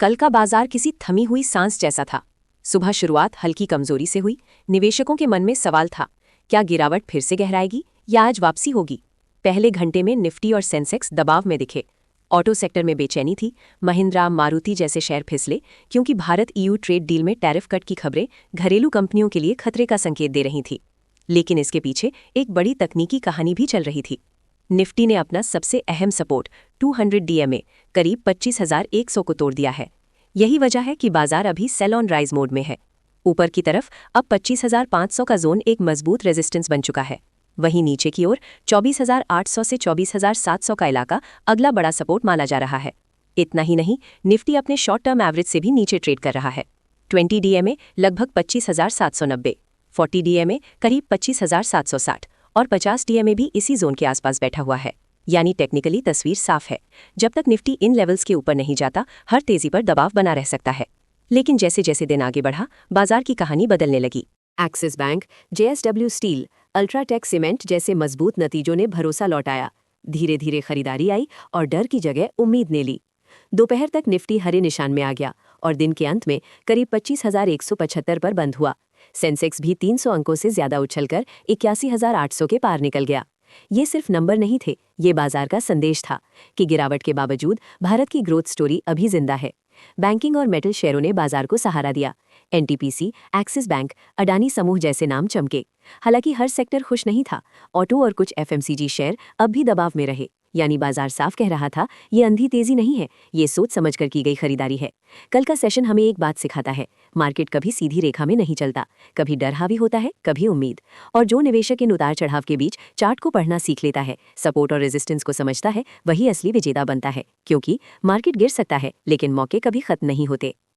कल का बाजार किसी थमी हुई सांस जैसा था। सुबह शुरुआत हल्की कमजोरी से हुई। निवेशकों के मन में सवाल था, क्या गिरावट फिर से गहराएगी या आज वापसी होगी। पहले घंटे में निफ्टी और सेंसेक्स दबाव में दिखे। ऑटो सेक्टर में बेचैनी थी। महिंद्रा, मारुति जैसे शेयर फिसले क्योंकि भारत ईयू ट्रेड डील में टैरिफ कट की खबरें घरेलू कंपनियों के लिए खतरे का संकेत दे रही थी। लेकिन इसके पीछे एक बड़ी तकनीकी कहानी भी चल रही थी। निफ्टी ने अपना सबसे अहम सपोर्ट 200 डीएमए करीब 25,100 को तोड़ दिया है। यही वजह है कि बाजार अभी सेल ऑन राइज मोड में है। ऊपर की तरफ अब 25,500 का जोन एक मजबूत रेजिस्टेंस बन चुका है। वहीं नीचे की ओर 24,800 से 24,700 का इलाका अगला बड़ा सपोर्ट माना जा रहा है। इतना ही नहीं, निफ्टी अपने शॉर्ट टर्म एवरेज से भी नीचे ट्रेड कर रहा है। 20 डीएमए लगभग 25,790, 40 डीएमए करीब 25,760 और 50 डीएमए भी इसी जोन के आसपास बैठा हुआ है। यानी टेक्निकली तस्वीर साफ है। जब तक निफ्टी इन लेवल्स के ऊपर नहीं जाता, हर तेजी पर दबाव बना रह सकता है। लेकिन जैसे जैसे दिन आगे बढ़ा, बाजार की कहानी बदलने लगी। Axis bank, JSW steel, UltraTech cement जैसे मजबूत नतीजों ने भरोसा लौटाया। धीरे धीरे खरीदारी आई और डर की जगह उम्मीद ने ली। दोपहर तक निफ्टी हरे निशान में आ गया और दिन के अंत में करीब 25,175 पर बंद हुआ। सेंसेक्स भी 300 अंकों से ज्यादा उछलकर 81,800 के पार निकल गया। ये सिर्फ नंबर नहीं थे, ये बाजार का संदेश था कि गिरावट के बावजूद भारत की ग्रोथ स्टोरी अभी जिंदा है। बैंकिंग और मेटल शेयरों ने बाजार को सहारा दिया। एनटीपीसी, एक्सिस बैंक, अडानी समूह जैसे नाम चमके। हालांकि हर सेक्टर खुश नहीं था। ऑटो और कुछ एफएमसीजी शेयर अब भी दबाव में रहे। यानी बाजार साफ कह रहा था, ये अंधी तेजी नहीं है, ये सोच समझकर की गई खरीदारी है। कल का सेशन हमें एक बात सिखाता है, मार्केट कभी सीधी रेखा में नहीं चलता। कभी डर हावी होता है, कभी उम्मीद। और जो निवेशक इन उतार चढ़ाव के बीच चार्ट को पढ़ना सीख लेता है, सपोर्ट और रेजिस्टेंस को समझता है, वही असली विजेता बनता है। क्योंकि मार्केट गिर सकता है, लेकिन मौके कभी खत्म नहीं होते।